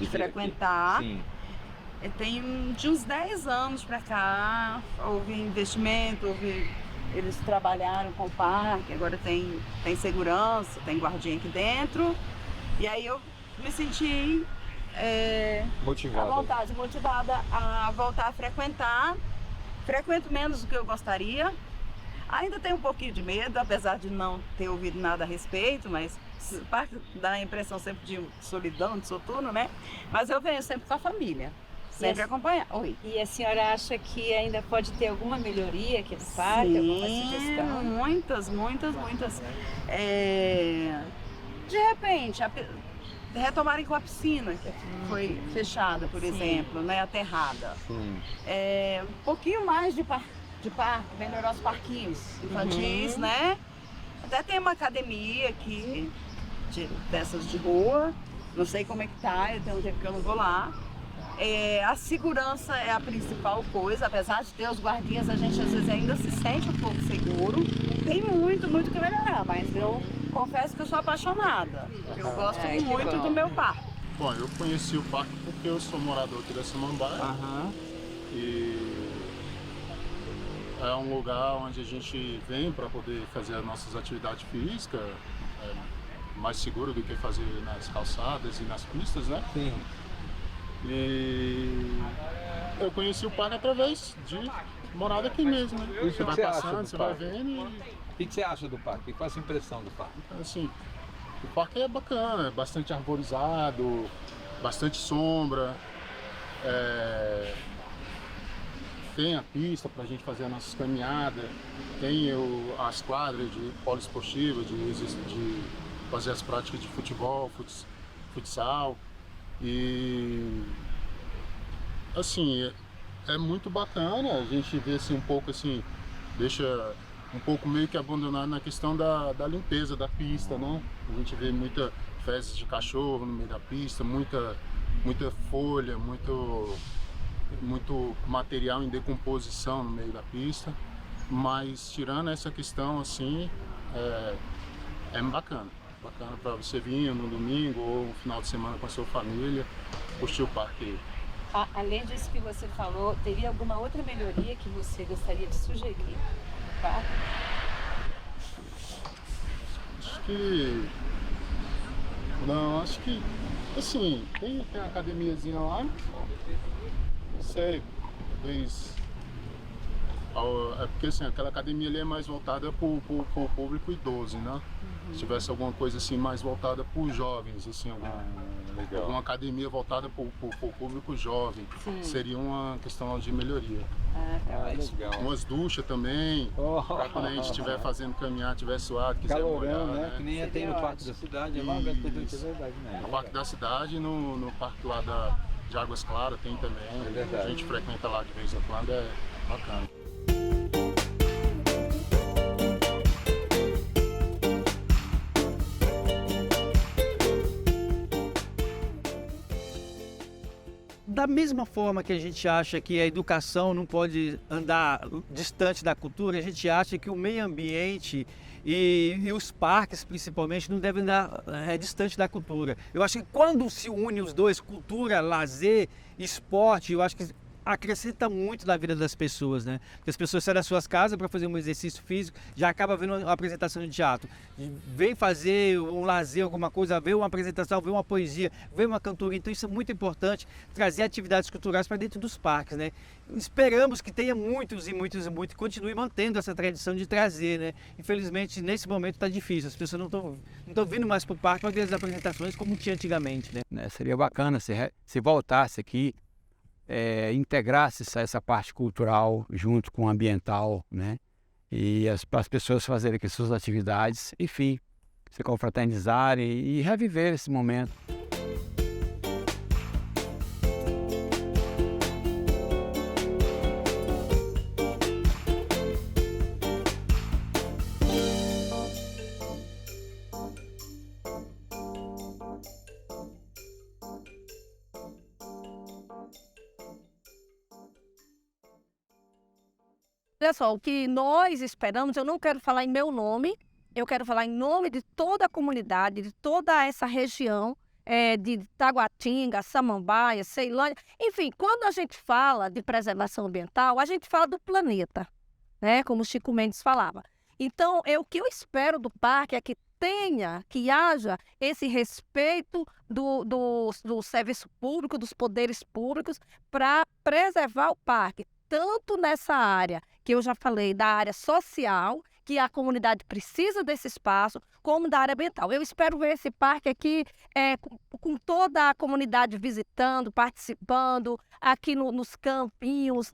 frequentar. Sim. Tem de uns 10 anos para cá, houve investimento, eles trabalharam com o parque, agora tem segurança, tem guardinha aqui dentro. E aí eu me senti motivada a voltar a frequentar. Frequento menos do que eu gostaria. Ainda tenho um pouquinho de medo, apesar de não ter ouvido nada a respeito, mas parte dá a impressão sempre de solidão, de soturno, né? Mas eu venho sempre com a família. Sempre acompanhar. Oi. E a senhora acha que ainda pode ter alguma melhoria aqui no parque? Alguma sugestão? Muitas. De repente, retomarem com a piscina, que foi fechada, por exemplo, né, aterrada. Um pouquinho mais de de parque, melhorar os parquinhos infantis, né? Até tem uma academia aqui, dessas de rua, não sei como é que tá, eu tenho um tempo que eu não vou lá. A segurança é a principal coisa, apesar de ter os guardinhas, a gente às vezes ainda se sente um pouco seguro. Tem muito que melhorar, mas eu confesso que eu sou apaixonada. Eu gosto muito do meu parque. Bom, eu conheci o parque porque eu sou morador aqui da Samambaia. E é um lugar onde a gente vem para poder fazer as nossas atividades físicas, mais seguro do que fazer nas calçadas e nas pistas, né? Sim. E eu conheci o parque através de morar aqui mesmo, né? E Você vai passando, você vai vendo e... O que você acha do parque? Qual a sua impressão do parque? Assim, o parque é bacana, é bastante arborizado, bastante sombra, tem a pista para a gente fazer as nossas caminhadas, tem as quadras de poliesportiva, de fazer as práticas de futebol, futsal. E assim, é muito bacana, a gente vê assim um pouco assim, deixa um pouco meio que abandonado na questão da limpeza da pista, né? A gente vê muita fezes de cachorro no meio da pista, muita folha, muito material em decomposição no meio da pista, mas tirando essa questão assim, é bacana para você vir no domingo ou no final de semana com a sua família, curtir o parque. Além disso que você falou, teria alguma outra melhoria que você gostaria de sugerir? Tá? Acho que assim, tem a academiazinha lá, não sei, talvez. É porque assim, aquela academia ali é mais voltada para o público idoso, né? Se tivesse alguma coisa assim mais voltada para os jovens, assim, alguma academia voltada para o público jovem, seria uma questão de melhoria. Legal. Umas duchas também, para quando a gente estiver fazendo caminhar, estiver suado, quiser Calorão, molhar, né? Que nem tem no Parque da Cidade, é uma das coisas que é verdade, né? No Parque da Cidade e no Parque lá de Águas Claras tem também. A gente frequenta lá de vez em quando, é bacana. Da mesma forma que a gente acha que a educação não pode andar distante da cultura, a gente acha que o meio ambiente e os parques, principalmente, não devem andar distante da cultura. Eu acho que quando se une os dois, cultura, lazer, esporte, eu acho que acrescenta muito na vida das pessoas, né? Porque as pessoas saem das suas casas para fazer um exercício físico, já acaba vendo uma apresentação de teatro, vem fazer um lazer, alguma coisa, vê uma apresentação, vê uma poesia, vê uma cantoria. Então isso é muito importante, trazer atividades culturais para dentro dos parques, né? Esperamos que tenha muitos e continue mantendo essa tradição de trazer, né? Infelizmente nesse momento está difícil, as pessoas não estão vindo mais para o parque para ver as apresentações como tinha antigamente, né? Seria bacana se voltasse aqui, integrasse essa parte cultural junto com o ambiental, né? E para as pessoas fazerem aqui suas atividades, enfim, se confraternizarem e reviver esse momento. Olha só, o que nós esperamos, eu não quero falar em meu nome, eu quero falar em nome de toda a comunidade, de toda essa região, de Taguatinga, Samambaia, Ceilândia. Enfim, quando a gente fala de preservação ambiental, a gente fala do planeta, né? Como o Chico Mendes falava. Então, o que eu espero do parque é que haja esse respeito do serviço público, dos poderes públicos, para preservar o parque. Tanto nessa área, que eu já falei, da área social, que a comunidade precisa desse espaço, como da área ambiental. Eu espero ver esse parque aqui com toda a comunidade visitando, participando, aqui nos campinhos,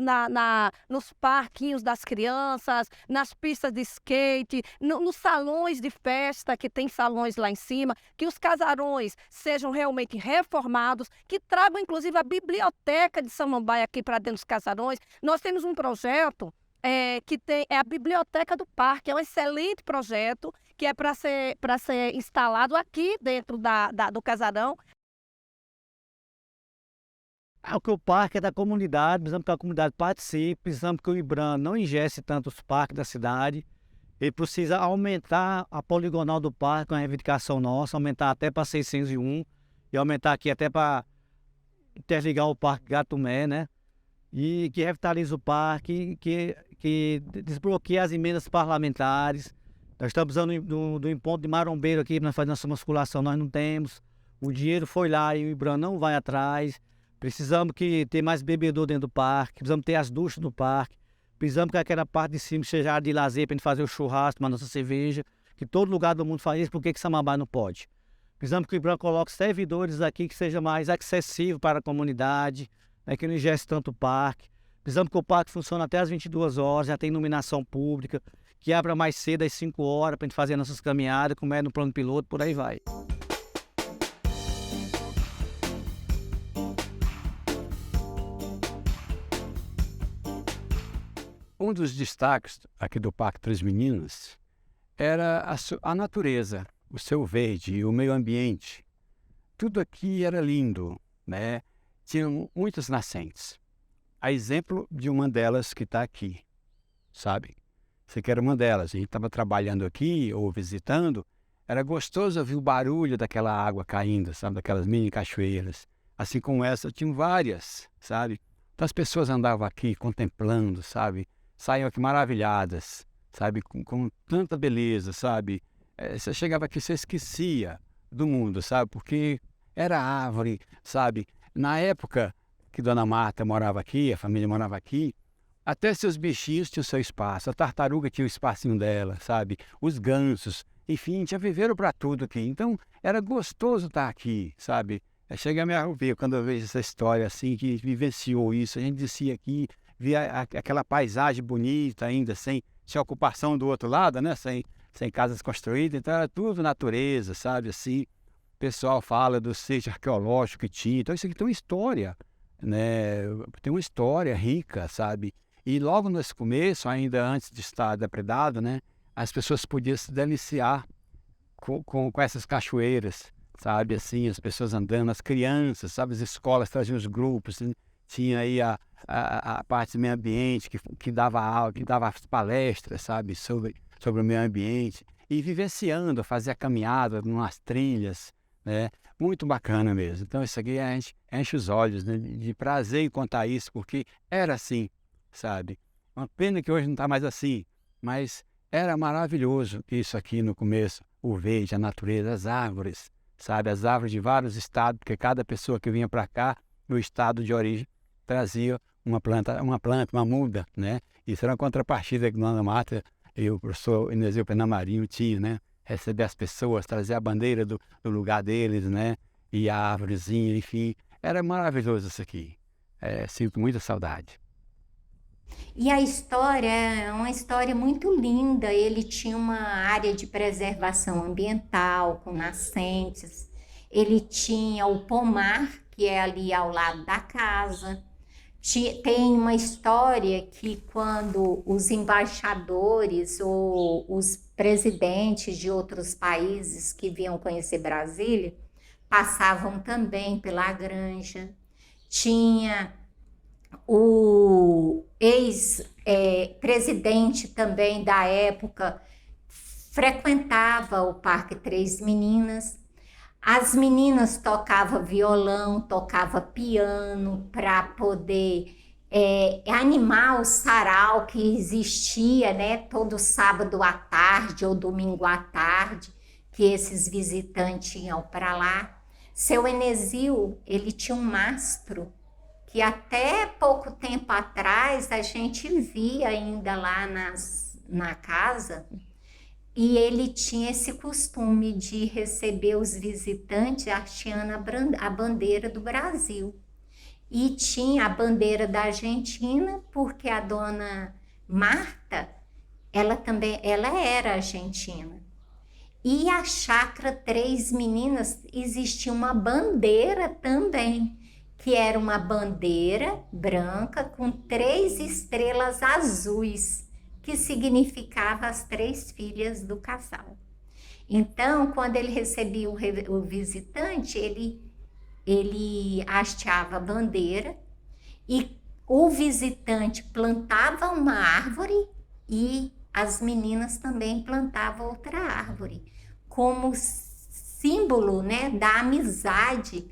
nos parquinhos das crianças, nas pistas de skate, nos salões de festa, que tem salões lá em cima, que os casarões sejam realmente reformados, que tragam inclusive a biblioteca de Samambaia aqui para dentro dos casarões. Nós temos um projeto que tem a biblioteca do parque. É um excelente projeto que é para ser instalado aqui dentro do casarão. Que o parque é da comunidade, precisamos que a comunidade participe, precisamos que o IBRAM não ingesse tanto os parques da cidade. Ele precisa aumentar a poligonal do parque, uma reivindicação nossa, aumentar até para 601 e aumentar aqui até para interligar o Parque Gatumé, né? E que revitalize o parque, que desbloqueie as emendas parlamentares. Nós estamos usando do imposto de marombeiro aqui para fazer nossa musculação, nós não temos. O dinheiro foi lá e o IBRAM não vai atrás. Precisamos que ter mais bebedor dentro do parque, precisamos ter as duchas no parque, precisamos que aquela parte de cima seja área de lazer para a gente fazer o churrasco, tomar nossa cerveja, que todo lugar do mundo faz isso, por que Samambaia não pode? Precisamos que o IBRAM coloque servidores aqui que seja mais acessível para a comunidade, né, que não ingesse tanto o parque. Precisamos que o parque funcione até as 22 horas, já tem iluminação pública, que abra mais cedo às 5 horas para a gente fazer nossas caminhadas, como é no plano piloto, por aí vai. Um dos destaques aqui do Parque Três Meninas era a natureza, o seu verde, o meio ambiente. Tudo aqui era lindo, né? Tinham muitas nascentes. A exemplo de uma delas que está aqui, sabe? Você que era uma delas. A gente estava trabalhando aqui ou visitando, era gostoso ouvir o barulho daquela água caindo, sabe? Daquelas mini cachoeiras. Assim como essa, tinham várias, sabe? Então as pessoas andavam aqui contemplando, sabe? Saíam aqui maravilhadas, sabe? Com tanta beleza, sabe? Você chegava aqui, você esquecia do mundo, sabe? Porque era árvore, sabe? Na época que Dona Marta morava aqui, a família morava aqui, até seus bichinhos tinham seu espaço. A tartaruga tinha o espacinho dela, sabe? Os gansos, enfim, já viveram para tudo aqui. Então, era gostoso estar aqui, sabe? Chega a me arrepio quando eu vejo essa história assim, que vivenciou isso. A gente descia aqui, via aquela paisagem bonita ainda, sem ocupação do outro lado, né? Sem casas construídas, então era tudo natureza, sabe? Assim, o pessoal fala do sítio arqueológico que tinha. Então, isso aqui tem uma história, né? Tem uma história rica, sabe? E logo nesse começo, ainda antes de estar depredado, né? As pessoas podiam se deliciar com essas cachoeiras, sabe? Assim, as pessoas andando, as crianças, sabe? As escolas traziam os grupos, tinha aí a parte do meio ambiente que dava aula, que dava as palestras, sabe? Sobre o meio ambiente. E vivenciando, fazia caminhada, umas trilhas, né? Muito bacana mesmo. Então isso aqui a gente enche os olhos, né? De prazer em contar isso, porque era assim, sabe? Uma pena que hoje não está mais assim, mas era maravilhoso isso aqui no começo. O verde, a natureza, as árvores, sabe? As árvores de vários estados, porque cada pessoa que vinha para cá, no estado de origem, trazia uma muda, né? Isso era uma contrapartida que Dona Marta e o professor Ineseu Penamarinho tinham, né? Receber as pessoas, trazer a bandeira do lugar deles, né? E a árvorezinha, enfim. Era maravilhoso isso aqui. Sinto muita saudade. E a história é uma história muito linda. Ele tinha uma área de preservação ambiental com nascentes. Ele tinha o pomar, que é ali ao lado da casa. Tem uma história que quando os embaixadores ou os presidentes de outros países que vinham conhecer Brasília passavam também pela granja. Tinha o ex-presidente também da época frequentava o Parque Três Meninas. As meninas tocavam violão, tocavam piano para poder animar o sarau que existia, né, todo sábado à tarde ou domingo à tarde, que esses visitantes iam para lá. Seu Enesio, ele tinha um mastro que até pouco tempo atrás a gente via ainda lá na casa. E ele tinha esse costume de receber os visitantes hasteando a bandeira do Brasil. E tinha a bandeira da Argentina, porque a dona Marta, ela era argentina. E a Chácara Três Meninas existia uma bandeira também, que era uma bandeira branca com 3 estrelas azuis, que significava as 3 filhas do casal. Então, quando ele recebia o visitante, ele hasteava a bandeira e o visitante plantava uma árvore e as meninas também plantavam outra árvore, como símbolo, né, da amizade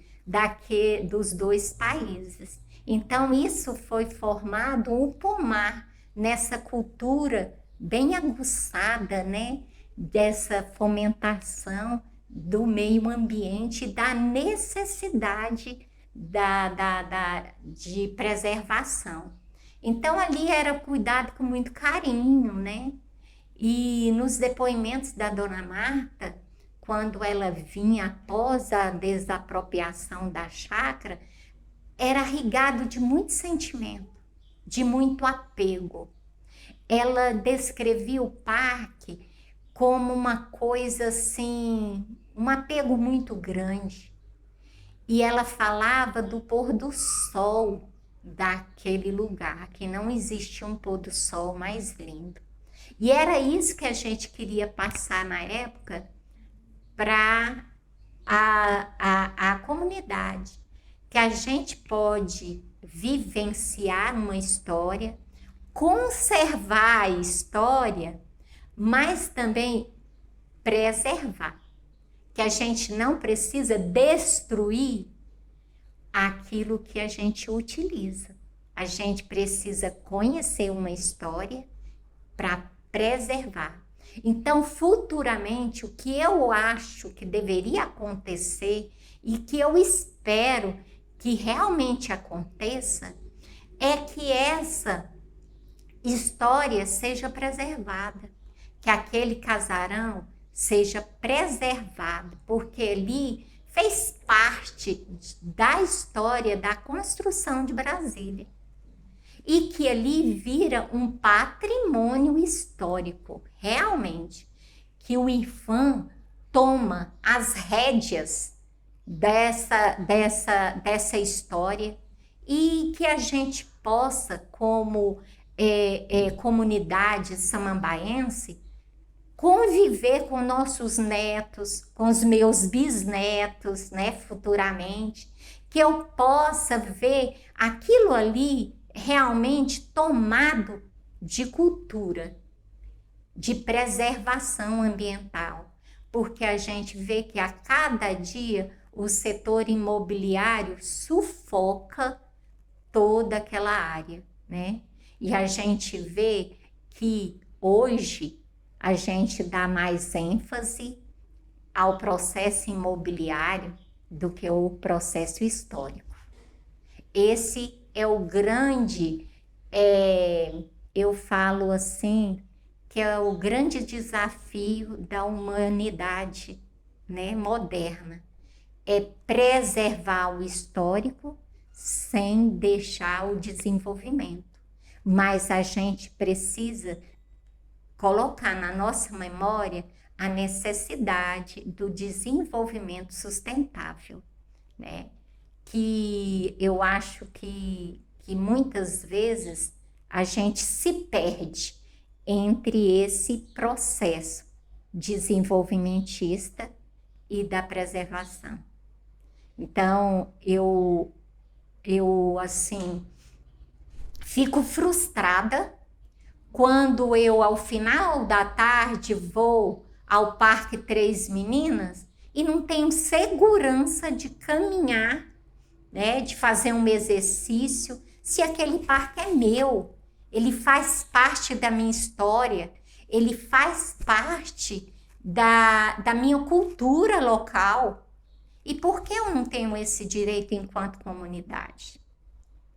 dos 2 países. Então, isso foi formado um pomar nessa cultura bem aguçada, né, dessa fomentação do meio ambiente e da necessidade de preservação. Então, ali era cuidado com muito carinho, né? E nos depoimentos da Dona Marta, quando ela vinha após a desapropriação da chácara, era regado de muito sentimento, de muito apego. Ela descrevia o parque como uma coisa assim, um apego muito grande. E ela falava do pôr do sol daquele lugar, que não existia um pôr do sol mais lindo. E era isso que a gente queria passar na época para a comunidade, que a gente pode vivenciar uma história, conservar a história, mas também preservar, que a gente não precisa destruir aquilo que a gente utiliza. A gente precisa conhecer uma história para preservar. Então, futuramente, o que eu acho que deveria acontecer e que eu espero que realmente aconteça é que essa história seja preservada, que aquele casarão seja preservado, porque ali fez parte da história da construção de Brasília. E que ali vira um patrimônio histórico, realmente, que o IPHAN toma as rédeas dessa história e que a gente possa, como comunidade samambaense, conviver com nossos netos, com os meus bisnetos, né, futuramente, que eu possa ver aquilo ali realmente tomado de cultura, de preservação ambiental, porque a gente vê que a cada dia o setor imobiliário sufoca toda aquela área, né? E a gente vê que hoje a gente dá mais ênfase ao processo imobiliário do que ao processo histórico. Esse é o grande, eu falo assim, que é o grande desafio da humanidade, né, moderna. É preservar o histórico sem deixar o desenvolvimento. Mas a gente precisa colocar na nossa memória a necessidade do desenvolvimento sustentável, né? Que eu acho que muitas vezes a gente se perde entre esse processo desenvolvimentista e da preservação. Então, eu assim, fico frustrada quando eu, ao final da tarde, vou ao Parque Três Meninas e não tenho segurança de caminhar, né, de fazer um exercício, se aquele parque é meu, ele faz parte da minha história, ele faz parte da minha cultura local. E por que eu não tenho esse direito enquanto comunidade?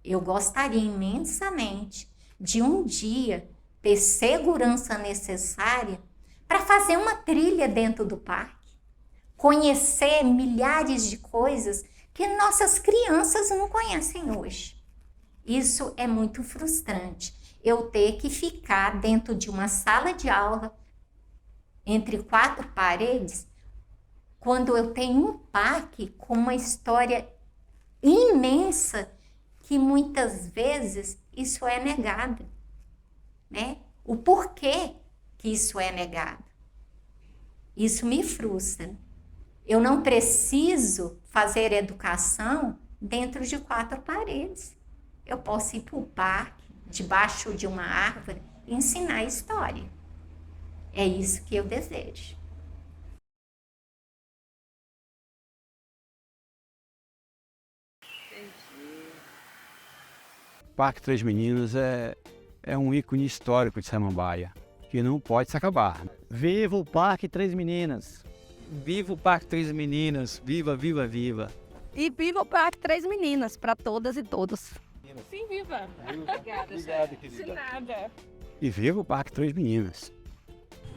Eu gostaria imensamente de um dia ter segurança necessária para fazer uma trilha dentro do parque, conhecer milhares de coisas que nossas crianças não conhecem hoje. Isso é muito frustrante, eu ter que ficar dentro de uma sala de aula, entre 4 paredes, quando eu tenho um parque com uma história imensa que muitas vezes isso é negado, né? O porquê que isso é negado. Isso me frustra. Eu não preciso fazer educação dentro de 4 paredes. Eu posso ir para o parque, debaixo de uma árvore, e ensinar história. É isso que eu desejo. O Parque Três Meninas é um ícone histórico de Samambaia, que não pode se acabar. Viva o Parque Três Meninas! Viva o Parque Três Meninas! Viva, viva, viva! E viva o Parque Três Meninas, para todas e todos. Sim, viva. Obrigada, Obrigado, querida. De nada. E viva o Parque Três Meninas!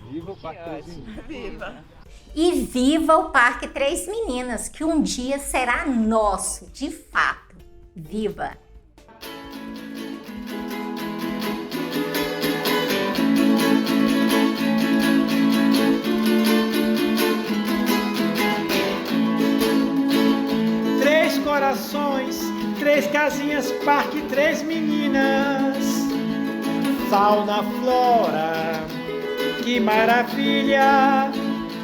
Viva o Parque Três Meninas! Viva. E viva o Parque Três Meninas, que um dia será nosso, de fato. Viva! Três corações, 3 casinhas, parque, 3 meninas. Fauna, flora, que maravilha.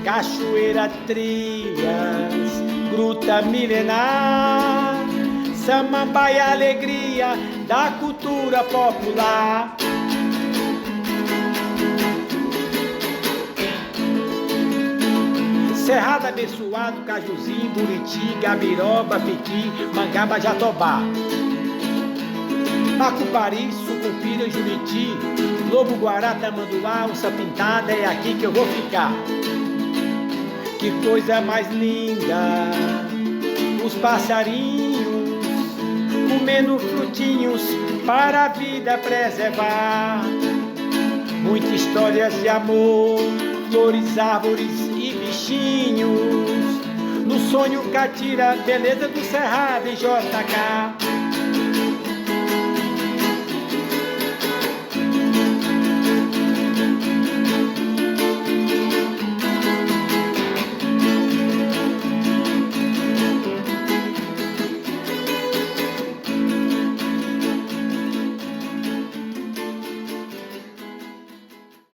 Cachoeira, trilhas, gruta milenar. Samambaia, alegria da cultura popular. Cerrado, abençoado, Cajuzinho, Buriti, Gabiroba, Piqui, Mangaba, Jatobá. Macupari, Sucupira, Juriti, Lobo, Guará, Tamanduá, Onça Pintada, é aqui que eu vou ficar. Que coisa mais linda, os passarinhos comendo frutinhos para a vida preservar. Muitas histórias de amor, flores, árvores e bichinhos. No sonho catira, beleza do Cerrado e JK.